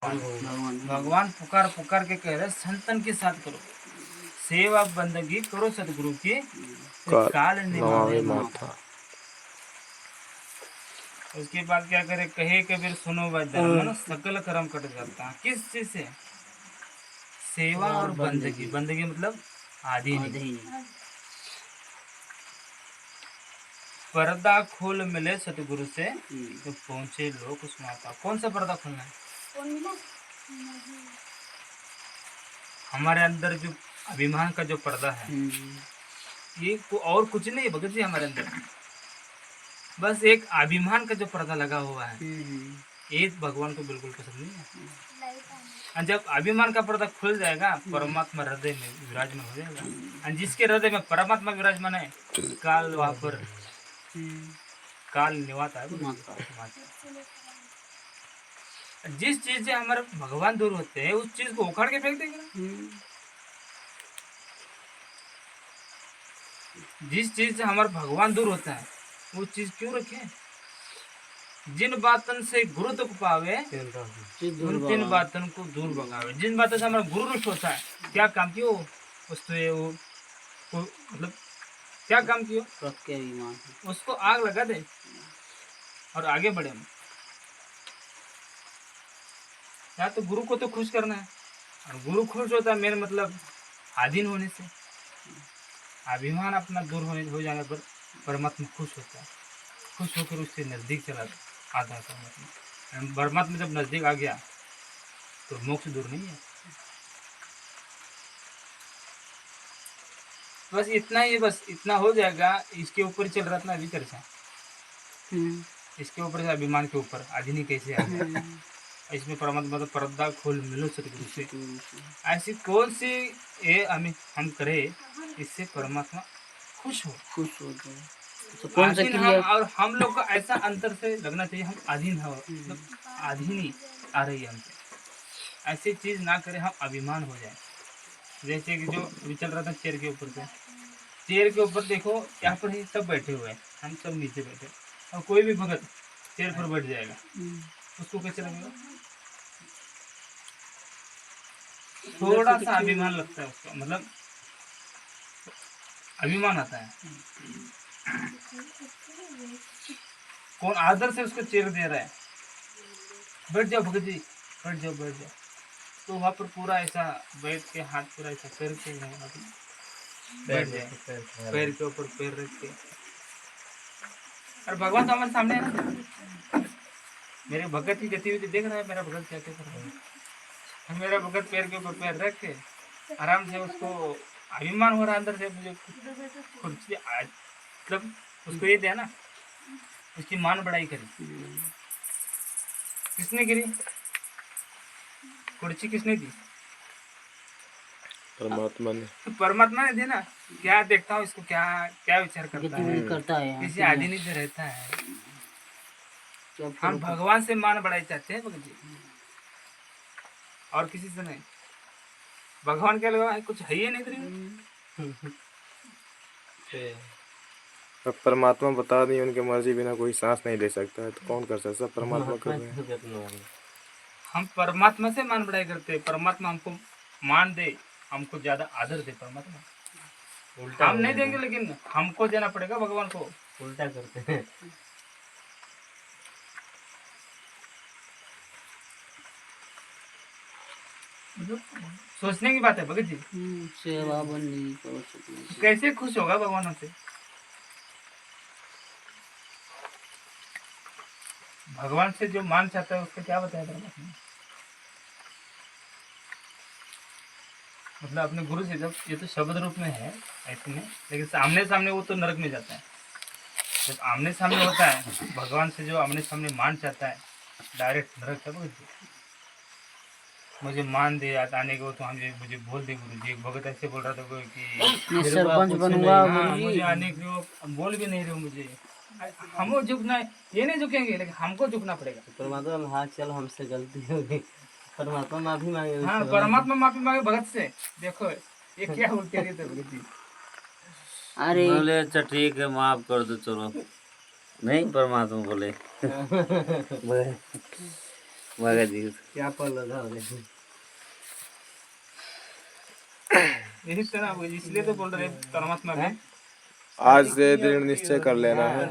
भगवान पुकार पुकार के कह रहे संतन के साथ करो, सेवा बंदगी करो सतगुरु की, काल निभावे माथा। उसके बाद क्या करे, कहे कबीर सुनो भाई धर्म सकल कर्म कट जाता। किस चीज से? सेवा और बंदगी। बंदगी मतलब आदि नहीं। पर्दा खोल मिले सतगुरु से तो पहुंचे लोक सुनाता। कौन सा पर्दा खोलना है? हमारे अंदर जो अभिमान का जो पर्दा है, ये और कुछ नहीं भगत जी, हमारे अंदर बस एक अभिमान का जो पर्दा लगा हुआ है, ये भगवान को बिल्कुल पसंद नहीं है। और जब अभिमान का पर्दा खुल जाएगा, परमात्मा हृदय में विराजमान हो जाएगा। और जिसके हृदय में परमात्मा विराजमान है, काल वहां पर काल निवाता है। जिस चीज से हमारे भगवान दूर होते हैं, उस चीज को उखाड़ के फेंक देंगे। जिस चीज से हमारा भगवान दूर होता है, वो चीज क्यों रखे? जिन बातन से गुरु तक पावे, उन तीन बातन को दूर भगावे। जिन बातों से हमारा गुरु रुष्ट होता है, क्या काम कियो उसको, मतलब क्या काम कियो, उसको आग लगा दे और आगे बढ़े। या तो गुरु को तो खुश करना है, और गुरु खुश होता है मेरा मतलब आधीन होने से। अभिमान अपना दूर हो जाने पर परमात्मा खुश होता है, खुश होकर उससे नजदीक चला आता है परमात्मा। परमात्मा जब नजदीक आ गया तो मोक्ष दूर नहीं है। बस इतना ही, बस इतना हो जाएगा। इसके ऊपर चल रहा था ना अभी चर्चा, इसके ऊपर से अभिमान के ऊपर आधीनी कैसे आ गया। इसमें परमात्मा तो पर्दा खोल मिलो सतगुरु से। ऐसी कौन सी ये हम करें इससे परमात्मा खुश हो जाए। तो कौन सा क्रिया? और हम लोग को ऐसा अंतर से लगना चाहिए, हम अधीन हो, मतलब अधीनी आ रही है हमसे। ऐसी चीज ना करें, हम अभिमान हो जाए। जैसे कि जो अभी चल रहा था चेयर के ऊपर से, चेयर के ऊपर देखो यहाँ पर ही सब बैठे हुए हैं, हम सब नीचे बैठे, और कोई भी भगत चेयर पर बैठ जाएगा, उसको कैसे लगेगा? थोड़ा सा अभिमान लगता है उसका, मतलब अभिमान आता है। कौन आदर से उसको चेयर दे रहा है, बैठ जाओ भगत जी, बैठ जाओ बैठ जाओ, तो वहाँ पर पूरा ऐसा बैठ के हाथ पूरा ऐसा करके बैठ जाए, पैर के ऊपर पैर रख के। और भगवान तो हमारे सामने है ना, मेरे भगत की गतिविधि देख रहा है, मेरा भगत क्या क्या कर रहा है। मेरा भगत पैर के ऊपर पैर रख के आराम से, उसको अभिमान हो रहा है अंदर से, मुझे कुर्सी मतलब उसको ये दिया ना, उसकी मान बढ़ाई करी। किसने गिरी कुर्सी? किसने दी? परमात्मा ने। तो परमात्मा ने दी ना। क्या देखता हूँ इसको, क्या क्या विचार करता है, किसी आदमी से रहता है। हम भगवान से मान बढ़ाई चाहते हैं भगत जी, और किसी से नहीं। भगवान के अलावा कुछ है ही नहीं। अब परमात्मा बता दी, उनकी मर्जी बिना कोई सांस नहीं ले सकता है, तो कौन कर सकता है? सब परमात्मा कर रहे हैं। हम परमात्मा से मान बढ़ाई करते हैं, परमात्मा हमको मान दे, हमको ज्यादा आदर दे। परमात्मा उल्टा हम नहीं देंगे, लेकिन हमको देना पड़ेगा भगवान को। उल्टा करते हैं। सोचने की बात है भगत जी। सेवा बंदी करो, कैसे खुश होगा भगवान हमसे? भगवान से जो मान चाहता है उसका क्या बताया परमात्मा? मतलब अपने गुरु से, जब ये तो शब्द रूप में है ऐसे में, लेकिन सामने सामने वो तो नरक में जाता है। जब आमने सामने होता है भगवान से, जो आमने सामने मान चाहता है, डायरेक्ट नरक है। भगत जी मुझे मान दे आने को, तो मुझे बोल दे गुरु जी। एक भगत ऐसे बोल रहा था कि सरपंच बनूंगा, मुझे आने को बोल भी नहीं रहे हो मुझे। हमको झुकना है, ये नहीं झुकेंगे, लेकिन हमको झुकना पड़ेगा। परमात्मा हाँ चल हमसे गलती हो गई, परमात्मा माफी मांगे। हाँ परमात्मा माफी मांगे भगत से। देखो ये क्या उल्टे रही थे भगत जी। अरे बोले अच्छा ठीक है माफ कर दो चलो, नहीं परमात्मा बोले भगत जी क्या पल लगा यही तरह भगत जी, इसलिए तो बोल रहे हैं परमात्मा में आज से दृढ़ निश्चय कर लेना है।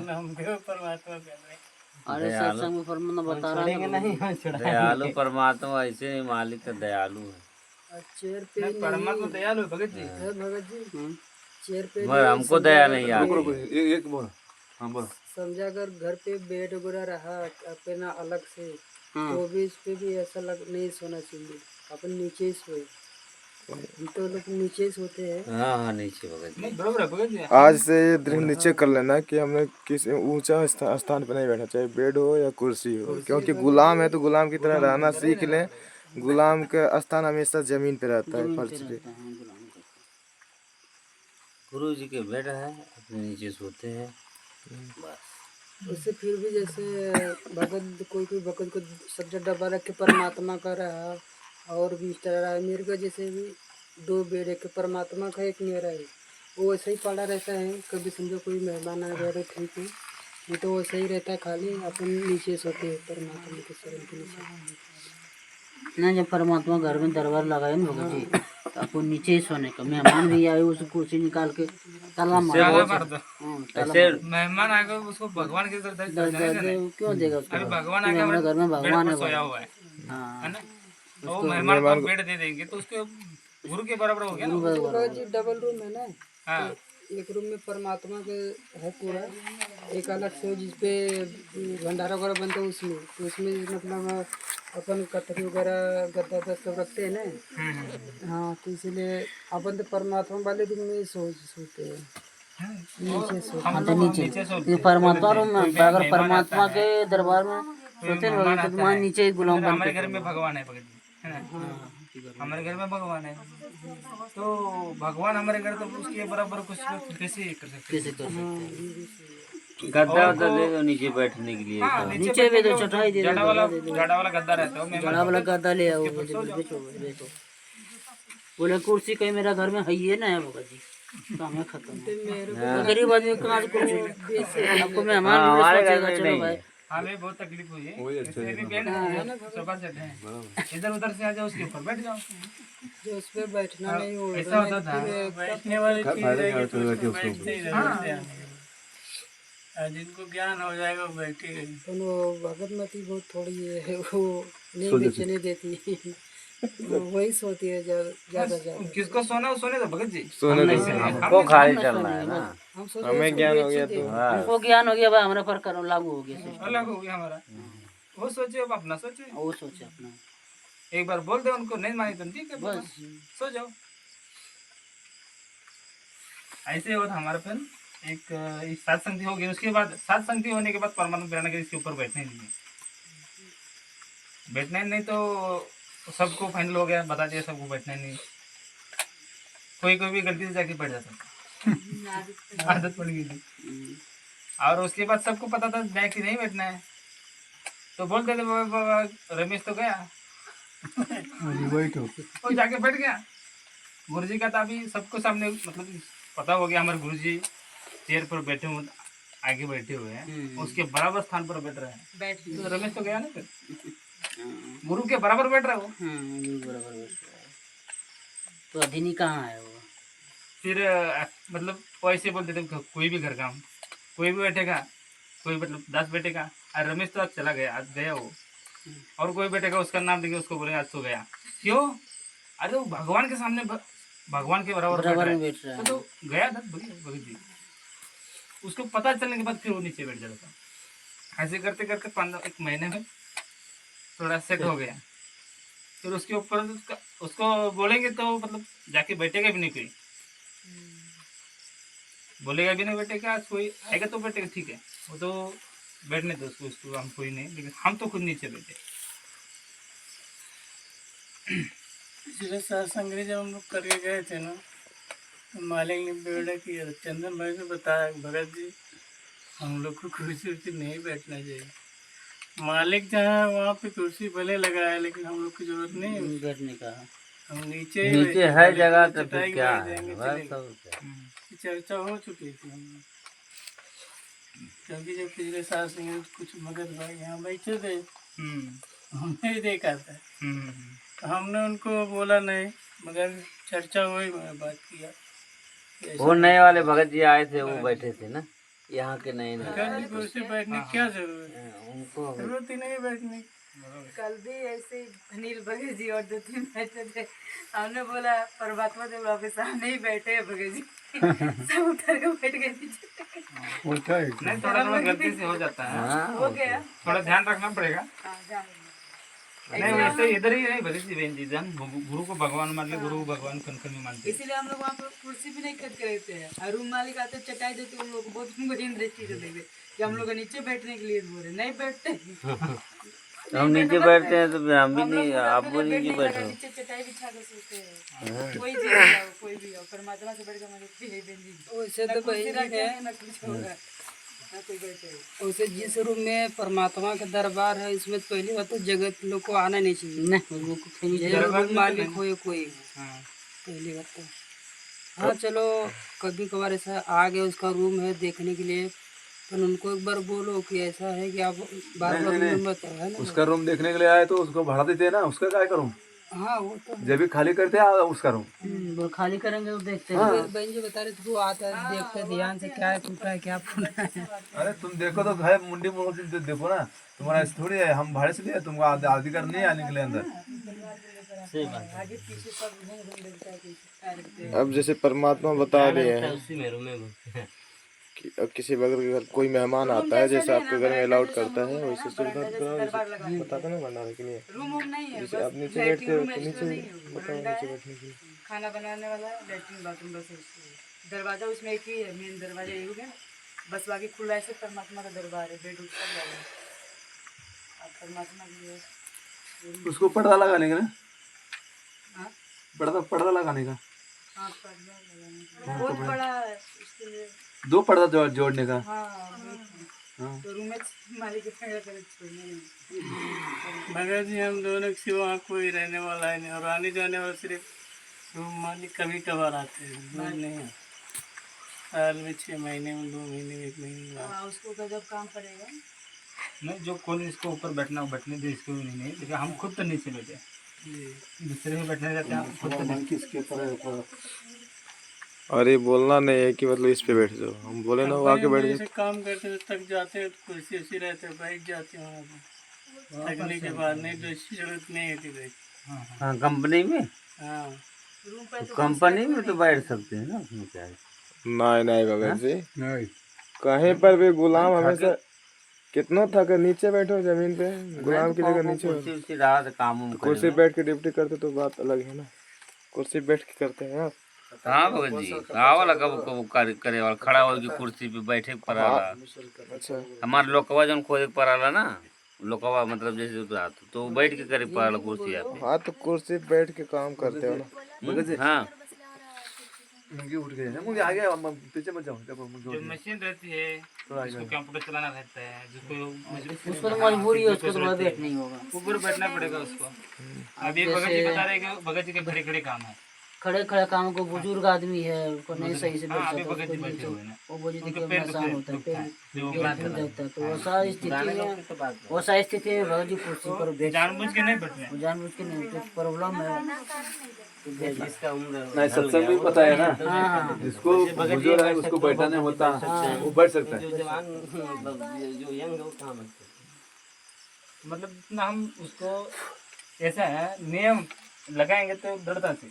अरे सत्संग में फरमाना बता रहा है नहीं दयालु परमात्मा ऐसे नहीं, मालिक का दयालु है। चेयर पे नहीं, परमात्मा दयालु है भगत जी। है भगत जी। चेयर पे मगर हमको दया नहीं आती। एक बोल। हाँ बोल। समझा अगर घर पे बेड वगैरह रहा अपना अलग से तो भी इस पे भी ऐसा नहीं सोना चाहिए, अपन नीचे ही सोए। हम तो लोग नीचे ही सोते हैं। हाँ नीचे भगत जी। नहीं बराबर है भगत जी। आज से ये दृढ़ निश्चय कर लेना कि हमें किसी ऊंचा स्थान पर नहीं बैठना चाहिए, बेड हो या कुर्सी हो, क्योंकि गुलाम है तो गुलाम की तरह रहना सीख लें। गुलाम का स्थान हमेशा जमीन पे रहता है, फर्श पे। गुरु जी के बेड है, अपने नीचे सोते हैं बस। उससे फिर भी जैसे भगत कोई भगत को सब्जेक्ट डब्बा रख के परमात्मा का रहा और भी इस तरह रहा। मेरे को जैसे भी 2 बेड, एक परमात्मा का एक मेरा है, वो वैसे ही पड़ा रहता है। कभी समझो कोई मेहमान आ गया तो ठीक है, नहीं तो वैसे ही रहता है खाली। अपन नीचे सोते हैं परमात्मा के शरण के नीचे। ना जब परमात्मा घर में दरबार लगाए ना भगत जी, तो आपको नीचे ही सोने का। मेहमान भी आए उस कुर्सी निकाल के ताला मार दो। ऐसे मेहमान आ गए उसको भगवान की तरफ क्यों देगा उसको? अभी भगवान आ हमारे घर में भगवान है सोया हुआ है हाँ। ना, तो वो मेहमान को बेड दे देंगे तो उसके गुरु के बराबर हो गया ना। भगत जी डबल रूम है ना, हाँ एक रूम में परमात्मा के है पूरा, एक अलग से जिसपे भंडारा वगैरह बनता है उसमें। तो उसमें मतलब अपन कटरी वगैरह गद्दा सब रखते हैं ना। हाँ तो इसीलिए अपन तो परमात्मा वाले रूम में सोते हैं, नीचे सोते हम तो लोग नीचे नीचे सोते ये हैं। परमात्मा रूम में कोई अगर मेहमान परमात्मा आता है, के दरबार में सोते हैं मेहमान तो आता तुम्हारे है। नीचे ही गुलाम बन हमारे के घर में भगवान है भगत जी, है ना। हमारे घर में भगवान है तो भगवान हमारे घर, तो उसके बराबर कुछ कैसे कर सकते कैसे कर सकते हैं? गद्दा वद्दा दे दो नीचे बैठने के लिए। हाँ नीचे भी दो, चटाई दे दो, जाड़ा वाला गद्दा रहता है वो बड़ा वाला गद्दा ले आओ, बेचो बेचो। बोले कुर्सी कहीं मेरा घर में है ही है ना है भगत जी, तो हमें खत्म है। गरीब आदमी कहाँ से कुर्सी? आपको मेहमान भी हमारे घर सोचेगा में चलो नहीं भाई। है। हमें बहुत तकलीफ हुई है। इसलिए भी बेड है, सोफा सेट है, इधर उधर से आ जाओ उसके ऊपर बैठ जाओ। जो उस पर बैठना नहीं हो ऐसा होता था। बैठने वाली चीज रहेगी तो उसको बैठते ही रहते हैं। और जिनको ज्ञान हो जाएगा वो बैठेगा। तो वो भगत मती बहुत थोड़ी है, वो नहीं बेचने देती। वही सोती है ज्यादा ज्यादा। किसको सोना हो सोने दो भगत जी। सोने दो। हमको खाली चलना है ना। हम सोचते हमें ज्ञान हो गया तो हमको ज्ञान हो गया भाई, हमारे पर करो लागू हो गया सिस्टम। अलग हो गया हमारा। वो सोचे अब अपना सोचे। वो सोचे अपना एक बार बोल दे उनको, नहीं मानी तो ठीक है बस। सो जाओ। ऐसे होता हमारे पर एक सात संगति हो गई। उसके बाद सात संगति होने के बाद परमात्मा प्रेरणा के इसके ऊपर बैठने नहीं, बैठना ही नहीं तो सबको फाइनल हो गया, बता दिया सबको बैठना ही नहीं। कोई भी गलती से जाके बैठ जाता आदत पड़ गई थी। और उसके बाद सबको पता था जाके नहीं बैठना है, तो बोलते थे बाबा रमेश तो गया बैठो। वो जाके बैठ गया। गुरुजी का था अभी सबको सामने, मतलब पता हो गया हमारे गुरुजी चेयर पर बैठे हुए, आगे बैठे हुए हैं, उसके बराबर स्थान पर बैठ रहे हैं। तो रमेश तो गया ना, फिर गुरु के बराबर बैठ रहा है वो। बराबर बैठ रहा है। तो अधीनी कहाँ है वो? फिर मतलब वो ऐसे बोलते थे कोई भी घर का कोई भी बैठेगा, कोई मतलब 10 बैठेगा, और रमेश तो आज चला गया, आज गया वो। और कोई बैठेगा उसका नाम देंगे, उसको बोलेंगे आज तो गया। क्यों? अरे वो भगवान के सामने भगवान के बराबर बैठ रहा बैठ रहा है, है। तो गया था भगत जी। उसको पता चलने के बाद फिर वो नीचे बैठ जाता था। ऐसे करते करते 1 महीने में थोड़ा सेट हो गया। फिर उसके ऊपर उसको बोलेंगे तो मतलब जाके बैठेगा भी नहीं, कोई बोलेगा भी नहीं बैठेगा। आज कोई आएगा तो बैठेगा, ठीक है, वो तो बैठने दो उसको हम कोई नहीं, लेकिन हम तो खुद नीचे बैठे। पिछले साल संग्रह जब हम लोग करके गए थे ना, तो मालिक ने बेड़ा किया, चंदन भाई ने बताया भगत जी हम लोग को कुर्सी उर्सी नहीं बैठना चाहिए। मालिक जहाँ वहाँ पे कुर्सी भले लगाया, लेकिन हम लोग की जरूरत नहीं है बैठने का। हम नीचे नीचे है जगह तो फिर क्या है, बस सब चर्चा हो चुकी थी हम लोग। क्योंकि जब पिछले साल से कुछ मगध भाई यहाँ बैठे थे, हमने ही देखा था। हम्म। तो हमने उनको बोला नहीं, मगर चर्चा हुई, मैं बात किया कि ऐसा वो नए वाले भगत जी आए थे, वो बैठे थे ना, यहाँ के नए नए भगत जी को उसे बैठने की क्या जरूरत है? उनको जरूरत ही नहीं है बैठने की। कल भी ऐसे ही अनिल भगत जी और 2-3 बैठे थे। हमने बोला परमात्मा देव वापस सामने ही बैठे हैं भगत जी। सब उतर के बैठ गए नीचे। नहीं, थोड़ा थोड़ा गलती से हो जाता है, हाँ हो गया। थोड़ा ध्यान रखना पड़ेगा। हाँ, जान लो। नहीं वैसे इधर ही नहीं भगत जी बहन जी, हम गुरु को भगवान मान ले, गुरु को भगवान कन कन में मानते हैं। इसीलिए हम लोग वहाँ पर कुर्सी भी नहीं खरीद के रहते हैं। और रूम मालिक आते चटाई देते, उन लोग को बहुत गहीन दृष्टि से देखते कि हम लोग नीचे बैठने के लिए बोल रहे, नहीं बैठते। हम नीचे बैठते हैं तो हम भी हम लोग नहीं, पूरा आप अपने भी लिए नीचे बेड नहीं लगा, बैठो। नीचे चटाई बिछा कर सोते हैं। कोई भी आओ, कोई भी आओ, परमात्मा से बढ़कर मदद की है बहन जी। वैसे तो कुर्सी रखे हैं, ना कुछ होगा, ना कोई बैठे। वैसे जिस रूम में परमात्मा का दरबार है, इसमें पहली बात तो जगत लोग को आना नहीं चाहिए। नहीं वो को कहीं चाहे वो रूम मालिक हो या कोई हो, हाँ। पहली बात तो। हाँ चलो, कभी कभार ऐसा आ गया, उसका रूम है देखने के लिए, पर उनको एक बार बोलो कि ऐसा है कि आप बार बार रूम मत आओ, है ना। उसका रूम देखने के लिए आए तो उसको भाड़ा देते हैं ना, उसका क्या करूँ? हाँ वो तो जब भी खाली करते हैं उसका रूम। वो खाली करेंगे तो देखते हैं। बहन जी बता रहे थे, वो आता है देखते हैं ध्यान से क्या है, टूटा है क्या फूटा है। अरे तुम देखो तो है मुंडी मोड़ के देखो ना, तुम्हारा ऐसे थोड़ी है, हम भाड़े से लिए तुमको अधिकार नहीं है आने के लिए अंदर। सही बात है। आगे पीछे सब घूम देखता है कि अब जैसे परमात्मा बता रहे हैं उसी में रूम में कि अब किसी बगल के घर कोई मेहमान आता है, जैसे आपके घर में अलाउड करता है वैसे सुविधा बताते ना भंडारे के लिए। रूम वूम नहीं है, जैसे आप नीचे बैठते हो तो नीचे बताओ नीचे बैठने के लिए। खाना बनाने वाला लेटरिन बाथरूम बस है उसको। दरवाजा उसमें एक ही है, मेन दरवाजा यही हो गया, बस बाकी खुला ऐसे परमात्मा का दरबार है, बेड उसका जाएगा। अब परमात्मा के लिए उसको पर्दा लगाने का ना, हाँ पर्दा लगाने का, हाँ पर्दा लगाने का। बहुत बड़ा है उसके लिए। 2 पर्दा जोड़ने का। हाँ हाँ, तो रूम में मालिक के पैर कर छोड़ने नहीं। भगत जी हम दोनों के सिवा वहाँ कोई रहने वाला है नहीं, और आने जाने वाला सिर्फ रूम मालिक कभी कभार आते हैं, रोज नहीं आते। साल में 6 महीने में, 2 महीने में, 1 महीने में आते। हाँ उसको गजब काम पड़ेगा। नहीं, जो कौन इसको ऊपर बैठना हो बैठने दे, इसको भी नहीं, लेकिन हम खुद तो नीचे बैठे, दूसरे में बैठने जाते हैं, हम खुद तो नीचे। और ये बोलना नहीं है कि मतलब इस पे बैठ जाओ, हम बोले ना वो आके बैठ जैसे जाए। काम करते हैं थक जाते हैं, तो कुर्सी उसी रहते हैं, बैठ जाते हैं वहाँ पर थकने के बाद। नहीं तो इसकी जरूरत नहीं होती बैठ। हाँ कंपनी में, हाँ रूम पे तो कंपनी में तो बैठ सकते हैं ना, उसमें क्या है। नहीं नहीं भगत जी, कहीं पर भी गुलाम हमेशा कितना थक नीचे बैठो जमीन पे, गुलाम की जगह नीचे कुर्सी उर्सी रहा तो काम उम कुर्सी करेंगे। बैठ के ड्यूटी करते तो बात अलग है ना, कुर्सी बैठ के करते हैं आप। हाँ भगत जी, आवाला कब कब करे वाला खड़ा हो के कुर्सी पे बैठे के पड़ाला। अच्छा हमारे लोकवा जन खोदे के पड़ाला ना, लोकवा मतलब जैसे रात तो बैठ के करे पड़ाला कुर्सी पे। हाँ तो कुर्सी पे बैठ के काम करते हो ना। हाँ मुंगी उठ गए ना, मुंगी आगे पीछे मत जाओ, देखो मुंगी जो उठ गई। मशीन रहती है, जिसको कंप्यूटर चलाना रहता है, जिसको उसको तो मजबूरी है, उसको तो वहाँ बैठ नहीं होगा। ऊपर बैठना पड़ेगा उसको। अभी भगत जी बता रहे हैं कि भगत जी के खड़े खड़े काम है। खड़े खड़े काम को बुजुर्ग आदमी है, उसको नहीं सही से बैठ हाँ, अभी सकता, भगत जी उसको बैठे नीचे हुए हैं ना, वो बोझ देखिए उनका पैर आसान होता है, दुखता है, जो पैर बात टूट कर रहे जाता है। तो वैसा स्थिति में भगत जी कुर्सी पर हैं। बैठ जानबूझ के नहीं बैठ रहे हैं। वो जानबूझ के नहीं, तो प्रॉब्लम है। जिसका उम्र नहीं सत्संग भी पता है ना, हाँ जिसको बुजुर्ग है उसको बैठा नहीं होता, वो बैठ सकता है। जो जवान जो यंग है वो काम है। मतलब इतना हम उसको ऐसा है, नियम लगाएंगे तो दृढ़ता से।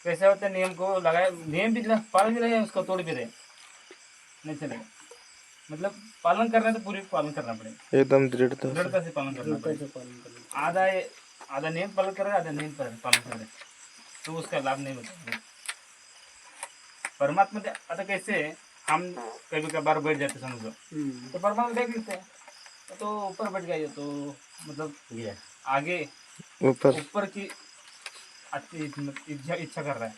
कैसे होता है, नियम को लगाए, नियम भी पालन भी रहे, उसको तोड़ भी रहे, नहीं चलेगा। मतलब पालन करना है तो पूरी पालन करना पड़ेगा, एकदम दृढ़ता से। दृढ़ता से पालन करना पड़ेगा। आधा नियम पालन कर रहे, आधा नियम पालन कर रहे, तो उसका लाभ नहीं होता। परमात्मा आता कैसे, हम कभी कभार बैठ जाते समझ लो, तो परमात्मा देख लेते हैं, तो ऊपर बैठ गए तो मतलब आगे ऊपर ऊपर की अच्छी इच्छा कर रहा है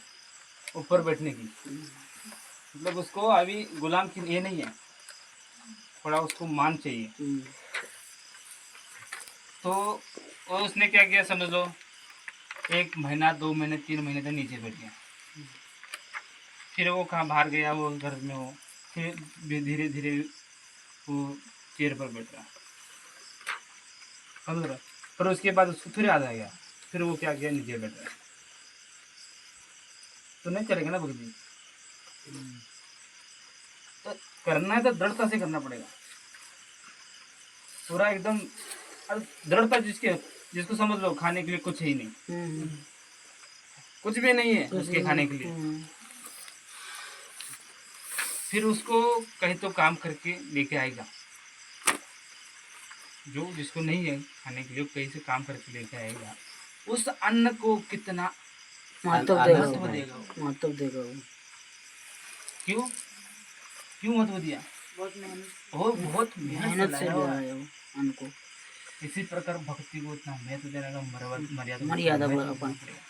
ऊपर बैठने की। मतलब उसको अभी गुलाम की ये नहीं है, थोड़ा उसको मान चाहिए। तो उसने क्या किया समझ लो, 1 महीना 2 महीने 3 महीने तक नीचे बैठ गया, फिर वो कहाँ बाहर गया, वो घर में हो, फिर धीरे धीरे वो चेयर पर बैठ रहा। समझ रहे हो? पर उसके बाद उसको फिर याद आ गया, फिर वो क्या किया, नीचे बैठ गया। तो नहीं चलेगा ना भगत जी। तो करना है तो दृढ़ता से करना पड़ेगा, पूरा एकदम। अब दृढ़ता जिसको समझ लो खाने के लिए कुछ है ही नहीं, कुछ भी नहीं है उसके खाने के लिए, फिर उसको कहीं तो काम करके लेके आएगा। जो जिसको नहीं है खाने के लिए, कहीं से काम करके लेके आएगा, उस अन्न को कितना महत्व महत्व देगा। महत्व देगा वो। क्यों क्यों महत्व दिया? बहुत मेहनत से मेहनत ले से रहा लाया। है वो अन्न को। इसी प्रकार भक्ति को इतना महत्व देने का मर्यादा मर्यादा महत्व अपन देना पड़ेगा।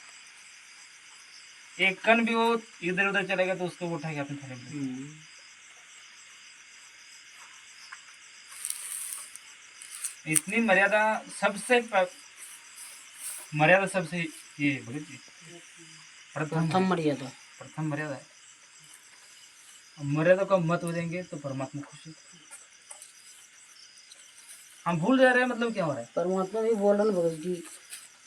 एक कण भी वो इधर उधर चलेगा तो उसको उठाएगा अपने थाली में। इतनी मर्यादा मर्यादा सबसे ये भगत जी प्रथम मर्यादा। प्रथम मर्यादा है। अब मर्यादा को महत्व देंगे तो परमात्मा खुश है। हम भूल जा रहे हैं, मतलब क्या हो रहा है? परमात्मा भी बोल रहा है भगत जी,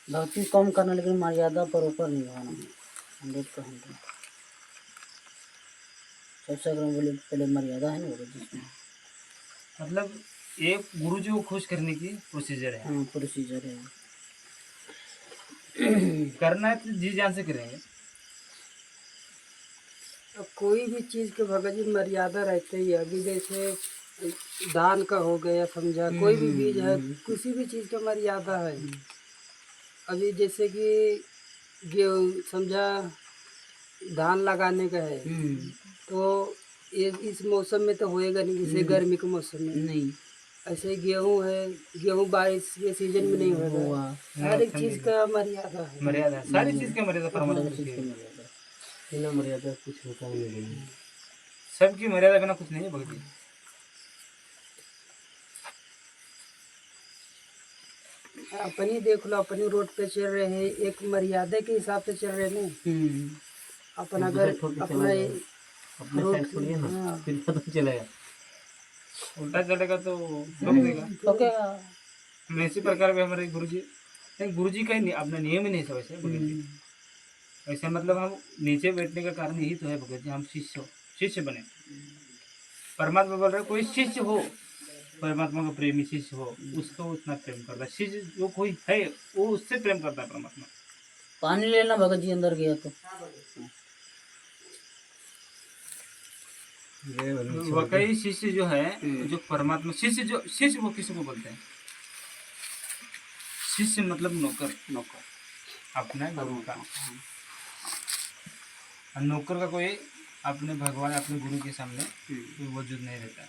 भक्ति कम करना लेकिन मर्यादा पर ऊपर निभाना है 100%। सबसे अगर बोले पहले मर्यादा है ना भगत जी इसमें। मतलब एक गुरु जी को खुश करने की प्रोसीजर है। हाँ प्रोसीजर है। करना है तो जी जान से करेंगे। अब कोई भी चीज के भगत जी मर्यादा रहते ही है। अभी जैसे दान का हो गया, समझा, कोई भी बीज है, किसी भी चीज का मर्यादा है। अभी जैसे कि गेहूँ समझा धान लगाने का है, तो ये इस मौसम में तो होएगा नहीं, जैसे गर्मी के मौसम में नहीं ऐसे गेहूँ है, गेहूँ बारिश के सीजन में नहीं होगा। हर एक चीज का मर्यादा है। मर्यादा है, सारी चीज का मर्यादा परमात्मा की है। बिना मर्यादा कुछ होता नहीं। सबकी मर्यादा बिना कुछ नहीं है भगत जी। अपनी देख लो, अपनी रोड पे चल रहे हैं, एक मर्यादा के हिसाब से चल रहे हैं। अपन अगर अपना रोड हाँ, फिर पता चलेगा उल्टा चलेगा तो ठोक देगा। ओके। हम इसी प्रकार भी हमारे गुरु जी का ही अपना नियम ही नहीं समझ है भगत जी। ऐसे मतलब हम नीचे बैठने का कारण यही तो है भगत जी, हम शिष्य बने। परमात्मा बोल रहे कोई शिष्य हो, परमात्मा का प्रेमी शिष्य हो, उसको उतना प्रेम करता है। शिष्य जो कोई है वो उससे प्रेम करता है परमात्मा। पानी लेना भगत जी अंदर गया तो वाकई शिष्य जो है, जो परमात्मा शिष्य वो किसी को बोलते हैं? शिष्य मतलब नौकर अपना गुरु का। और नौकर का कोई अपने भगवान अपने गुरु के सामने कोई वजूद नहीं रहता है।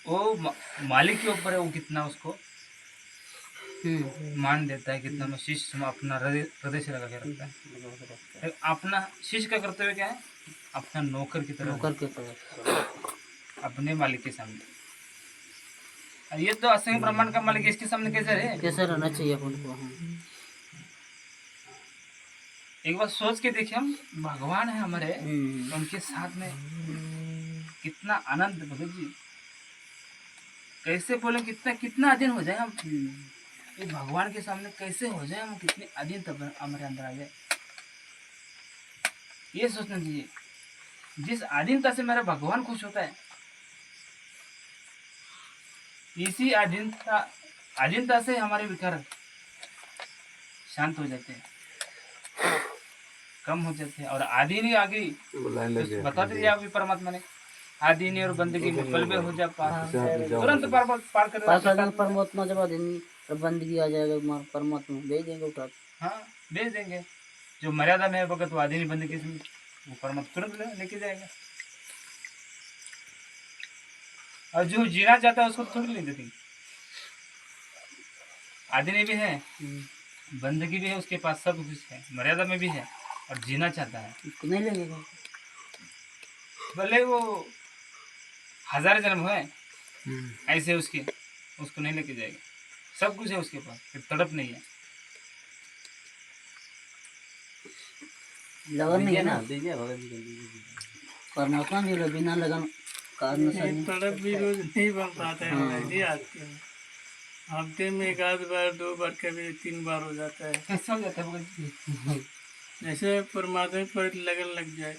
वो मालिक के ऊपर है, वो कितना उसको मान देता है, कितना में शिष्य में अपना हृदय से लगा के रखता है। अपना शिष्य का कर्तव्य क्या है? अपना नौकर की तरह अपने मालिक के सामने। और ये तो असंग ब्रह्मांड का मालिक, इसके सामने कैसे रहे? कैसे रहना चाहिए अपन को। एक बार सोच के देखिए, हम भगवान है हमारे, उनके साथ में कितना आनंद भगत जी। कैसे बोले कितना अधीन हो जाए हम ये भगवान के सामने, कैसे हो जाए हम, कितने अधीन तब हमारे अंदर आ जाए। ये सोचना चाहिए, जिस अधीनता से मेरा भगवान खुश होता है, इसी अधीनता से हमारे विकार शांत हो जाते हैं, कम हो जाते हैं। और आदि नहीं आ गई तो बता दिया अभी परमात्मा ने, आदि नहीं और बंदगी में पल में हो जा पार, तुरंत पार कर परमात्मा जब आदमी बंदगी आ जाएगा परमात्मा भेज देंगे उठा। हाँ भेज देंगे। जो मर्यादा में है भगत वो आदि नहीं बंदगी में, वो परमात्मा तुरंत लेके जाएगा। और जो जीना चाहता है उसको थोड़ी नहीं देती। आदि भी है, बंदगी भी है, उसके पास सब कुछ है, मर्यादा में भी है, और जीना चाहता है, नहीं लगेगा। भले वो 1000 जन्म है ऐसे उसको नहीं लेके जाएगा। सब कुछ है उसके पास, फिर तड़प नहीं है। लगन नहीं है ना, परमात्मा भी बिना लगन कारण ये तड़प भी रोज नहीं बन पाता है हमारे आती है। हफ्ते में 1 आध बार 2 बार कभी 3 बार हो जाता है। कैसे हो जाता है भगत जी? जैसे परमात्मा पर लगन लग जाए।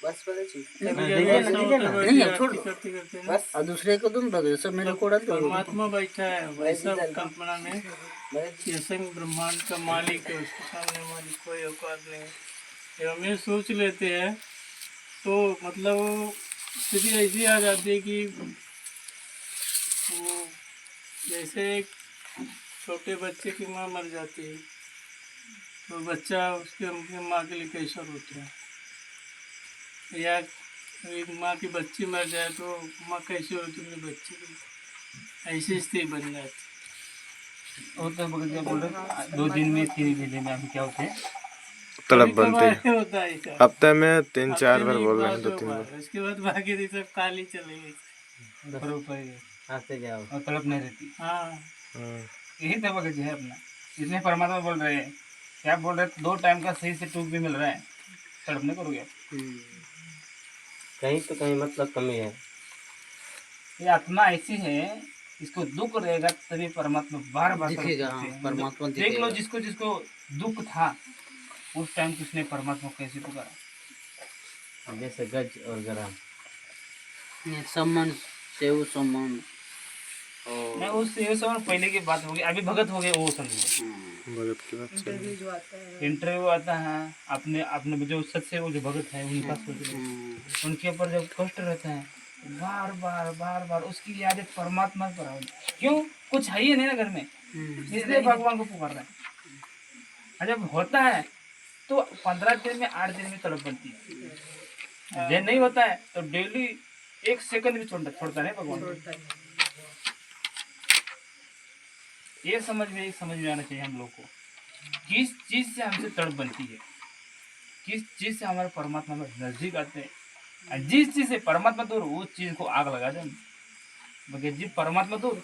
बस वाला चीज कभी कभी ऐसा होता है नहीं, बैठे छोड़ आरती दो। करते करते ना और दूसरे को तुम बगैर सब मेरे को डाल दो। परमात्मा बैठा है वैसा कल्पना में कि असंग ब्रह्मांड का मालिक है, उसके सामने हमारी कोई औकात नहीं है। जब हम ये सोच लेते हैं तो मतलब वो स्थिति ऐसी आ जाती है कि वो जैसे एक छोटे बच्चे की माँ मर जाती है तो बच्चा उसके उनकी माँ के लिए कैसा रोता है, या एक माँ की बच्ची मर जाए तो माँ कैसे होती है अपने बच्चे की, ऐसी स्थिति बन जाती वो तो भगत जी बोल रहे 2 दिन में 3 महीने में हम क्या होते हैं? तड़प कभी बनते कभार हैं। होता है ऐसा। हफ्ते में 3-4 हफ्ते बार में एक बोल रहे बार हैं, 2 2-3 बार, बार। उसके बाद बाकी दिन सब काली चले गई। पर ऊपर आते जाओ। और तड़प नहीं रहती। हाँ हम्म। यही तो भगत जी है अपना। इसमें परमात्मा बोल रहे हैं, क्या बोल रहे हैं? 2 टाइम का सही से टूक भी मिल रहा है, तड़प नहीं करोगे आप। कहीं तो कहीं मतलब कमी है। ये आत्मा ऐसी है, इसको दुख रहेगा तभी परमात्मा बार बार दिखेगा, हाँ, परमात्मा देख लो, दिखेगा। जिसको जिसको दुख था उस टाइम किसने परमात्मा को कैसे पुकारा? जैसे गज और ग्राम। सम्मान सेव सम्मान मैं उस ये सब पहले की बात हो गई, अभी भगत हो गए वो समझो। भगत की बात सही है। जो आता है इंटरव्यू आता है, अपने अपने जो सच से वो जो भगत है उनका सोच लो, उनके ऊपर जब कष्ट रहता है बार बार बार बार उसकी यादें परमात्मा पर आ क्यों? कुछ है ही नहीं ना घर में, इसलिए भगवान को पुकार रहे हैं। और जब होता है तो 15 दिन में 8 दिन में तड़प बनती है। जब नहीं होता है तो डेली 1 सेकंड भी छोड़ता नहीं भगवान। ये समझ में आना चाहिए हम लोग को, किस चीज से हमसे तड़प बनती है, किस चीज से हमारे परमात्मा में नजदीक आते हैं। और जिस चीज से परमात्मा दूर उस चीज को आग लगा दे मगर जी परमात्मा दूर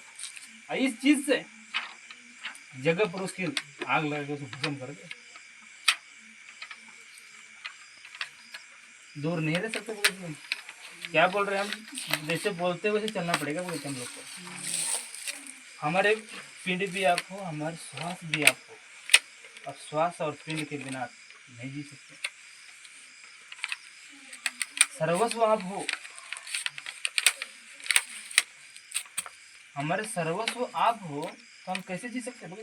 और इस चीज से जगह पर उसकी आग लगा के उसको भस्म कर दे, दूर नहीं रह सकते। बोल क्या बोल रहे हैं हम? जैसे बोलते वैसे चलना पड़ेगा बोलते हम लोग को। हमारे पिंड भी आप हो, हमारे श्वास भी आप हो, और श्वास और पिंड के बिना आप नहीं जी सकते। सर्वस्व आप हो, हमारे सर्वस्व आप हो, तो हम कैसे जी सकते हैं?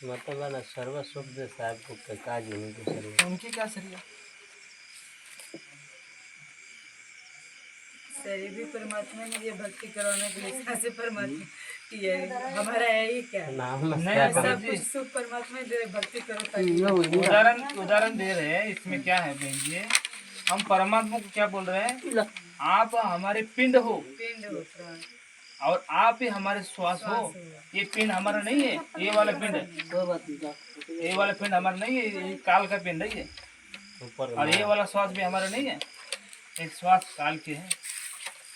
मतलब ना सर्व शब्द साहब को काज नहीं दूसरे। उनकी क्या शरीर? शरीर भी परमात्मा ने ये भक्ति करवाने के लिए से परमात्मा ये हमारा है ही क्या नाम में नहीं क्या भगत सब जी, कुछ सुख परमात्मा दे रहे, भक्ति करो ताकि उदाहरण दे रहे हैं। इसमें क्या है बहन जी, हम परमात्मा को क्या बोल रहे हैं? आप हमारे पिंड हो पिंड हो प्राण और आप ही हमारे श्वास हो। ये पिंड हमारा नहीं है, ये वाला पिंड है, कोई बात नहीं। ये वाला पिंड हमारा नहीं है, ये काल का पिंड है ये। ऊपर और ये वाला श्वास भी हमारा नहीं है, एक श्वास काल के है।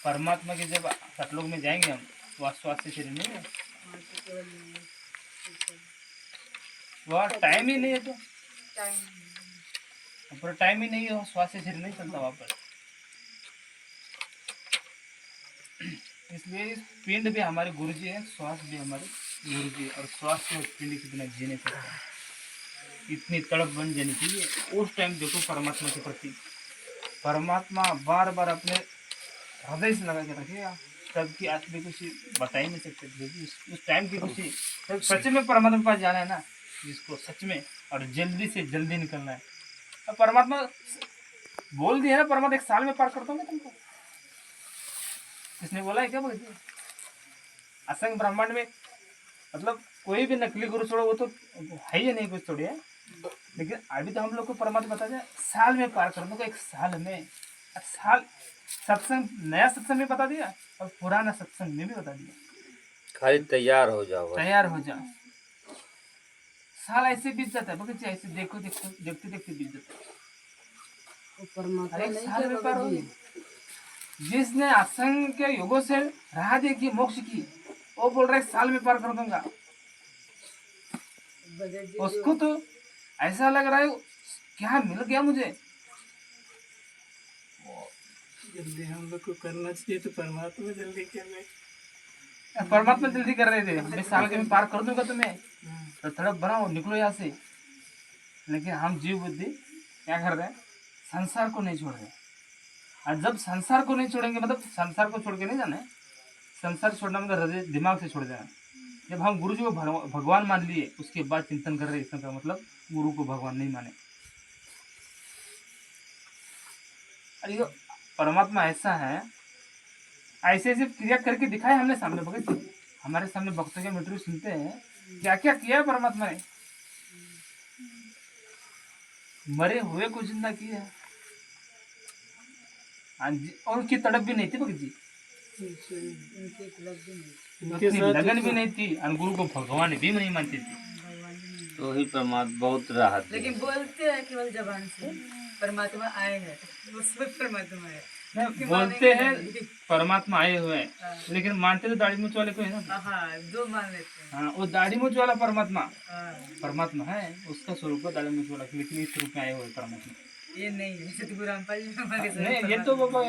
परमात्मा के जब सतलोक में जाएंगे हम, वह श्वास से शरीर नहीं है, वह टाइम ही नहीं है, तो पर टाइम ही नहीं है, श्वास से शरीर नहीं चलता वहाँ पर। इसलिए इस पिंड भी हमारे गुरु जी है, श्वास भी हमारे गुरु जी है, और श्वास को पिंड के बिना जीने सकता है। इतनी तड़प बन जानी चाहिए उस टाइम। देखो परमात्मा के प्रति परमात्मा बार बार अपने हृदय से लगा के रखेगा, तब की असली खुशी बता ही नहीं सकते। क्योंकि उस टाइम की खुशी सच में परमात्मा के पास जाना है ना, जिसको सच में और जल्दी से जल्दी निकलना है। और परमात्मा बोल दिया ना, परमात्मा 1 साल में पार कर दूंगा तुमको। किसने बोला है क्या? बोलते असंग ब्रह्मांड में मतलब कोई भी नकली गुरु छोड़ो, वो तो है ही नहीं कुछ थोड़ी है। लेकिन अभी तो हम लोग को परमात्मा बता दिया साल में पार कर दूंगा, 1 साल में। साल सत्संग, नया सत्संग में बता दिया और पुराना सत्संग में भी बता दिया, खाली तैयार हो जाओ बस। तैयार हो जाओ। साल ऐसे बीत जाता है भगत जी, ऐसे देखो देखते देखते बीत जाता है। परमात्मा अरे नहीं साल में क्या पार भगत हो जी गए। जिसने असंख्य युगों से राह देखी मोक्ष की, वो बोल रहा है साल में पार कर दूंगा। भगत जी उसको तो ऐसा लग रहा है क्या मिल गया मुझे। जल्दी हम लोग को करना चाहिए तो परमात्मा जल्दी कर रहे। परमात्मा जल्दी कर रहे थे, मैं साल के में पार कर दूंगा तुम्हें, तो तड़प बनाओ निकलो यहाँ से। लेकिन हम जीव बुद्धि क्या कर रहे हैं, संसार को नहीं छोड़ रहे। और जब संसार को नहीं छोड़ेंगे, मतलब संसार को छोड़ के नहीं जाना है, संसार छोड़ना मतलब हृदय दिमाग से छोड़ देना। जब हम गुरु जी को भगवान मान लिए, उसके बाद चिंतन कर रहे हैं, इसका मतलब गुरु को भगवान नहीं माने। अरे ये परमात्मा ऐसा है, ऐसे ऐसे क्रिया करके दिखाए हमने सामने। भगत जी हमारे सामने भक्तों के इंटरव्यू सुनते हैं, क्या क्या किया है परमात्मा ने। मरे हुए को जिंदा किया, और उनकी तड़प भी नहीं थी भगत जी, उतनी लगन भी नहीं थी, और गुरु को भगवान भी नहीं मानती थी। तो ही परमात्मा बहुत राहत है। लेकिन बोलते हैं केवल जबान से परमात्मा आए हैं, उसमें परमात्मा है। बोलते हैं परमात्मा आए हुए हैं, लेकिन मानते तो दाढ़ी मूंछ वाले को है ना। हाँ, दो मान लेते हैं। हाँ, वो दाढ़ी मूंछ वाला परमात्मा हाँ, परमात्मा है, उसका स्वरूप है दाढ़ी मूंछ वाला, लेकिन इस रूप में आए हुए परमात्मा ये नहीं है सतगुरु रामपाल जी हमारे साथ नहीं। ये तो बाबा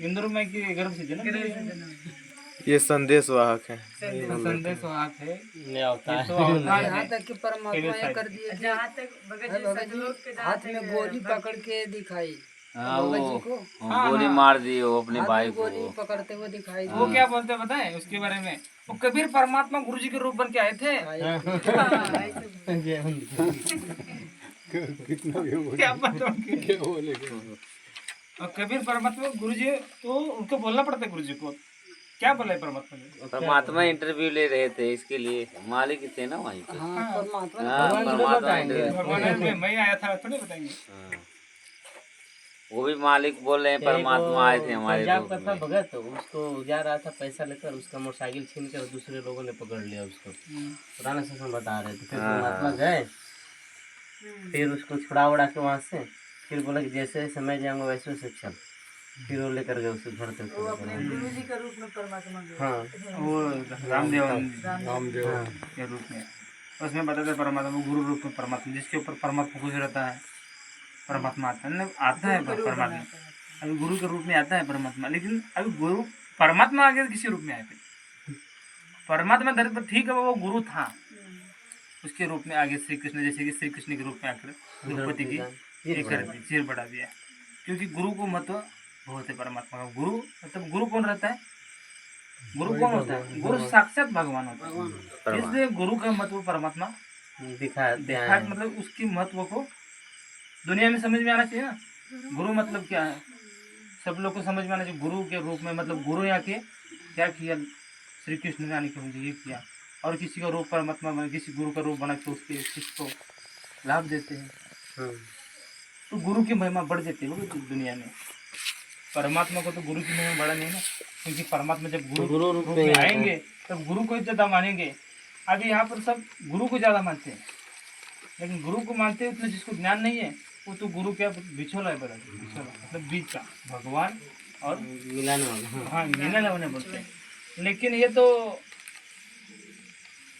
इंद्र में की गर्भ से जन्म लिया है। जन्म है। ये संदेश वाहक है। संदेश वाहक है, ये अवतार ये तो अवतार यहाँ है। तक कि परमात्मा ये कर दिए कि जहाँ तक भगत जी भगत सतलोक के जी जहाँ हाथ तक में गोली पकड़ के दिखाई, हाँ भगत वो जी को गोली मार दी वो अपने हाथ भाई में को। गोली पकड़ते हुए दिखाई वो क्या बोलते हैं बताएं उसके बारे में, वो कबीर परमात्मा गुरु जी के रूप बन के आए थे। क्या पता उनके। और कबीर परमात्मा गुरु जी, तो उनको बोलना पड़ता है गुरु जी को, क्या बोला है परमात्मा ने। परमात्मा इंटरव्यू ले रहे थे, इसके लिए मालिक थे ना वहीं पे। हाँ, परमात्मा हाँ, परमात्मा इंटरव्यू। भगवान में मैं आया था थोड़ी बताएंगे। हाँ। वो भी मालिक बोल रहे हैं परमात्मा आए थे हमारे पंजाब का रूप था में। भगत, उसको जा रहा था पैसा लेकर, उसका मोटरसाइकिल छीन कर दूसरे लोगों ने पकड़ लिया उसको। पुराना शासन बता रहे थे। फिर परमात्मा गए, फिर उसको छुड़ा उड़ा के वहाँ से, फिर बोला कि जैसे जैसे मैं जाऊँगा वैसे वैसे चल। फिर वो लेकर गए उसे घर तक। गुरु जी के रूप में परमात्मा गए। हाँ, वो रामदेव के रूप में, उसमें बताते हैं परमात्मा गुरु रूप में परमात्मा, जिसके ऊपर परमात्मा खुश रहता है परमात्मा आता है, आता है परमात्मा। अभी गुरु के रूप में आता है परमात्मा, लेकिन अभी गुरु परमात्मा आगे किसी रूप में आए थे। परमात्मा धरती पर ठीक है, वो गुरु था, उसके रूप में आगे श्री कृष्ण, जैसे कि श्री कृष्ण के रूप में आकर द्रौपदी की ये कर दी, सिर बढ़ा दिया। क्योंकि गुरु को महत्व बहुत है परमात्मा का। गुरु मतलब गुरु कौन रहता है, गुरु कौन होता है, गुरु साक्षात भगवान होता है। इसलिए गुरु का महत्व परमात्मा दिखाते दिखा, मतलब उसकी महत्व को दुनिया में समझ में आना चाहिए ना। गुरु मतलब क्या है, सब लोग को समझ में आना चाहिए। गुरु के रूप में मतलब गुरु यहाँ के क्या किया, श्री कृष्ण ने आने के मुझे ये किया, और किसी का रूप परमात्मा बना, किसी गुरु का रूप बना के उसके शिष्य को लाभ देते हैं, तो गुरु की महिमा बढ़ जाती है वो दुनिया में। परमात्मा को तो गुरु की महिमा बढ़ा नहीं ना, क्योंकि परमात्मा जब गुरु रूप में आएंगे तब गुरु को ज़्यादा मानेंगे। अभी यहाँ पर सब गुरु को ज़्यादा मानते हैं, लेकिन गुरु को मानते हैं उतना जिसको ज्ञान नहीं है, वो तो गुरु क्या बिछोला है, बड़ा बिछोला मतलब बीच का, भगवान और मिलाने वाला। हाँ मिलने वाले बोलते हैं। लेकिन ये तो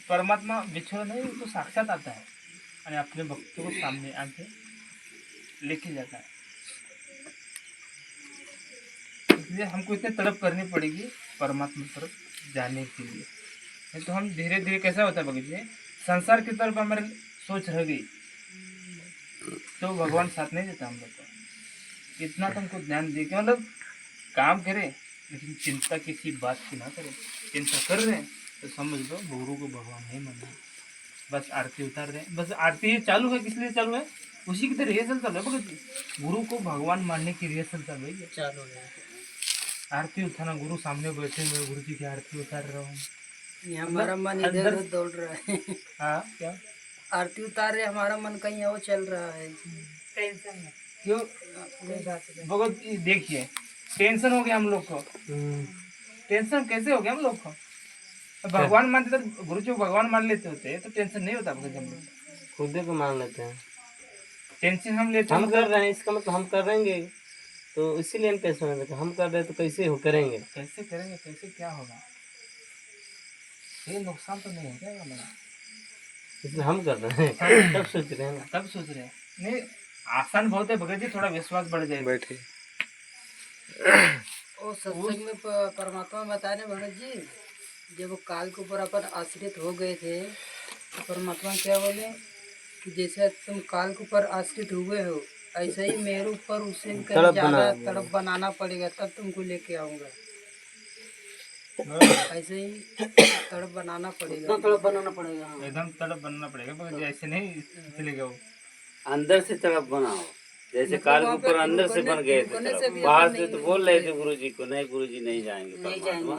परमात्मा बिछोला नहीं, वो तो साक्षात आता है और अपने भक्तों को सामने आके लेके जाता है। इसलिए हमको इतनी तड़प करनी पड़ेगी परमात्मा तरफ जाने के लिए, नहीं तो हम धीरे धीरे कैसा होता है भगत जी, संसार की तरफ हमारी सोच रह गई तो भगवान साथ नहीं देता हम लोग को। इतना तो हमको ध्यान दे के मतलब काम करें, लेकिन चिंता किसी बात की ना करें। चिंता कर रहे हैं तो समझ लो गुरु को भगवान नहीं मान रहे, बस आरती उतार रहे हैं। बस आरती ये चालू है, किस लिए चालू है, उसी की तो रिहर्सल चालू है भगत जी। गुरु को भगवान मानने की रिहर्सल चालू है, चालू है। आरती उठाना, गुरु सामने बैठे हुए गुरु जी की आरती उतार रहा हूँ। ये हमारा मन इधर अंदर- उधर दौड़ रहा है। हाँ क्या आरती उतार रहे, हमारा मन कहीं और चल रहा है। टेंशन है। क्यों भगत जी, देखिए टेंशन हो गया हम लोग को। टेंशन कैसे हो गया हम लोग को, भगवान मानते तो गुरु जी को भगवान मान लेते होते तो टेंशन नहीं होता भगत जी। हम लोग खुद को मान लेते हैं, टेंशन हम लेते हम कर रहे हैं, इसका मतलब हम करेंगे, तो इसीलिए हम टेंशन में लेते हैं। हम कर रहे हैं तो कैसे हो करेंगे, कैसे करेंगे, कैसे क्या होगा, ये नुकसान तो नहीं हो जाएगा मेरा, इसलिए हम कर रहे हैं। तब सोच रहे हैं ना, तब सोच रहे हैं। नहीं आसान बहुत है भगत जी, थोड़ा विश्वास बढ़ जाएगा। बैठे वो सत्संग में परमात्मा बता रहे भगत जी, जब वो काल के ऊपर अपन आश्रित हो गए थे तो परमात्मा क्या बोले कि जैसे तुम काल के ऊपर आश्रित हुए हो, ऐसे ही मेरे ऊपर उससे भी कहीं ज्यादा तड़प बनाना पड़ेगा, तब तुमको लेके आऊंगा। ऐसे ही तड़प बनाना पड़ेगा, तड़प बनाना पड़ेगा। एकदम तड़प बनना पड़ेगा, मगर ऐसे नहीं चलेगा वो। अंदर से तरफ बनाओ, जैसे काल के ऊपर अंदर से बन गए थे तरफ। बाहर से तो बोल रहे थे गुरुजी को, नहीं गुरुजी नहीं जाएंगे परमात्मा,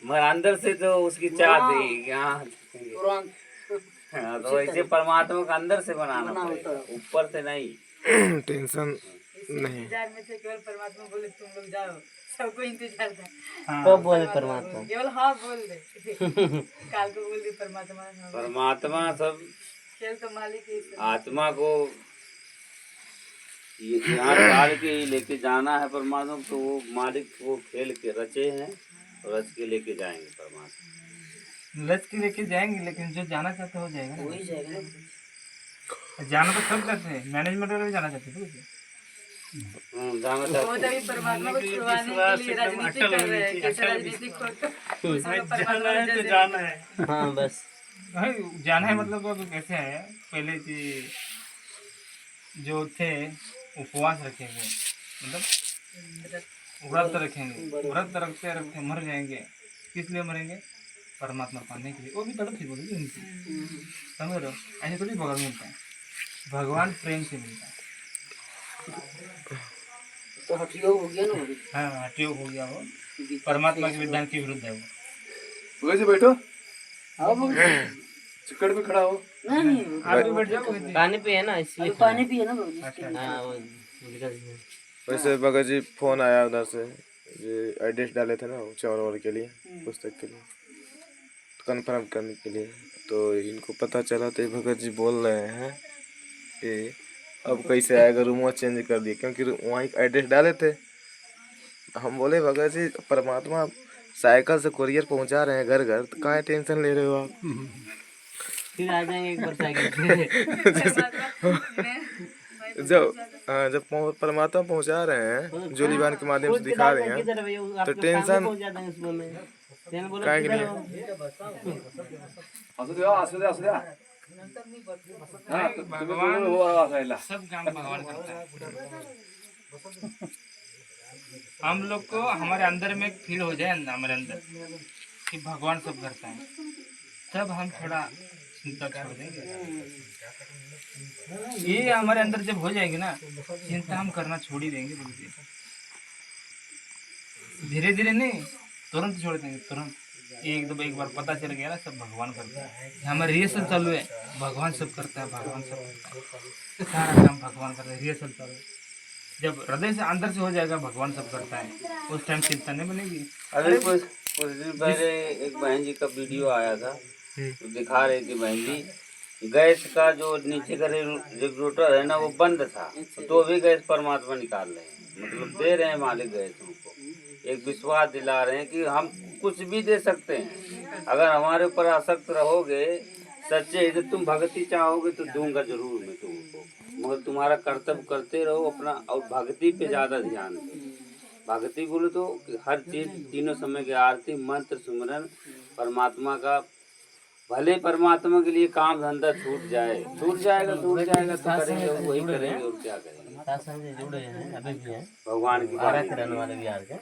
मगर अंदर से तो उसकी चाह थी कि हाँ हाँ, तो ऐसे परमात्मा का अंदर से बनाना पड़ेगा, ऊपर से नहीं। टेंशन नहीं। इंतजार में थे, केवल परमात्मा बोले तुम लोग जाओ, सबको इंतजार था, कब बोले परमात्मा? केवल हाँ बोल दे काल को बोल दे परमात्मा, परमात्मा सब खेल तो मालिक ही है। आत्मा को यहाँ डाल के ही लेके जाना है परमात्मा को, तो वो मालिक वो खेल के रचे हैं और रच के लेके जाएंगे परमात्मा। लच के लेके जाएंगे, लेकिन जो जाना चाहते हो जाएगा ना। जाना तो सब चाहते हैं, मैनेजमेंट वाले भी जाना चाहते थे। जाना चाहते वो तभी परमात्मा को छुड़वाने के लिए राजनीति कर रहे हैं, कैसे राजनीति को तो जाना है। हाँ बस नहीं जाना है मतलब अब कैसे है, पहले जो थे उपवास रखेंगे, मतलब व्रत रखेंगे, व्रत रखते रखते मर जाएंगे। किस लिए मरेंगे? परमात्मा पाने के लिए। वो भी तड़प थी बोलेगी उनकी, समझ रहे हो? ऐसे थोड़ी भगवान मिलता है, भगवान प्रेम से मिलता है। तो हटियो हो गया ना। हाँ हटियो हो गया वो, परमात्मा के विधान के विरुद्ध है वो। भगत जी बैठो, चिकड़ पे खड़ा हो। नहीं आप भी बैठ जाओ। पानी पे है ना, इसलिए पानी पिए ना बाबू। हाँ वो निकल गया। वैसे भगत जी फोन आया उधर से, जो एड्रेस डाले थे ना वो चावल के लिए, पुस्तक के लिए, तो कन्फर्म करने के लिए, तो इनको पता चला तो ये भगत जी बोल रहे हैं कि अब कैसे आएगा, रूम चेंज कर दिए, क्योंकि वहाँ एक एड्रेस डाले थे। हम बोले भगत जी परमात्मा साइकिल से कुरियर पहुँचा रहे हैं घर घर, तो कहाँ टेंशन ले रहे हो आप? फिर आ जाएंगे एक बार साइकिल से। जब परमात्मा पहुँचा रहे हैं, जोलीबान के माध्यम से दिखा रहे हैं, तो टेंशन काहे के लिए? भगवान सब काम भगवान करता है। हम लोग को हमारे अंदर में फील हो जाए ना, हमारे अंदर कि भगवान सब करता है, तब हम थोड़ा चिंता छोड़ देंगे। ये हमारे अंदर जब हो जाएगी ना, चिंता हम करना छोड़ ही देंगे। धीरे धीरे नहीं, तुरंत छोड़ देंगे, तुरंत। एक बार पता चल गया ना सब भगवान करता है, हमारे रिहर्सल चालू है, भगवान सब करता है, भगवान सब करता है, सारा काम भगवान करता है, रिहर्सल चालू है। जब हृदय से अंदर से हो जाएगा भगवान सब करता है, उस टाइम चिंता नहीं बनेगी। अभी कुछ दिन पहले एक बहन जी का वीडियो आया था, तो दिखा रही थी बहन जी गैस का जो नीचे का रेगुलेटर है ना वो बंद था, तो भी गैस परमात्मा निकाल रहे हैं, मतलब दे रहे हैं मालिक गैस उनको। एक विश्वास दिला रहे हैं कि हम कुछ भी दे सकते हैं, अगर हमारे ऊपर आसक्त रहोगे सच्चे, जब तुम भक्ति चाहोगे तो दूंगा जरूर मैं तुमको, मगर तुम्हारा कर्तव्य करते रहो अपना, और भक्ति पे ज़्यादा ध्यान दो। भक्ति बोलो तो हर चीज़, तीनों समय की आरती, मंत्र, सुमरन, परमात्मा का, भले परमात्मा के लिए काम धंधा छूट जाएगा तो करेंगे, वही करेंगे और क्या करेंगे। जुड़े हैं अभी भी हैं, भगवान की रहने वाले बिहार के।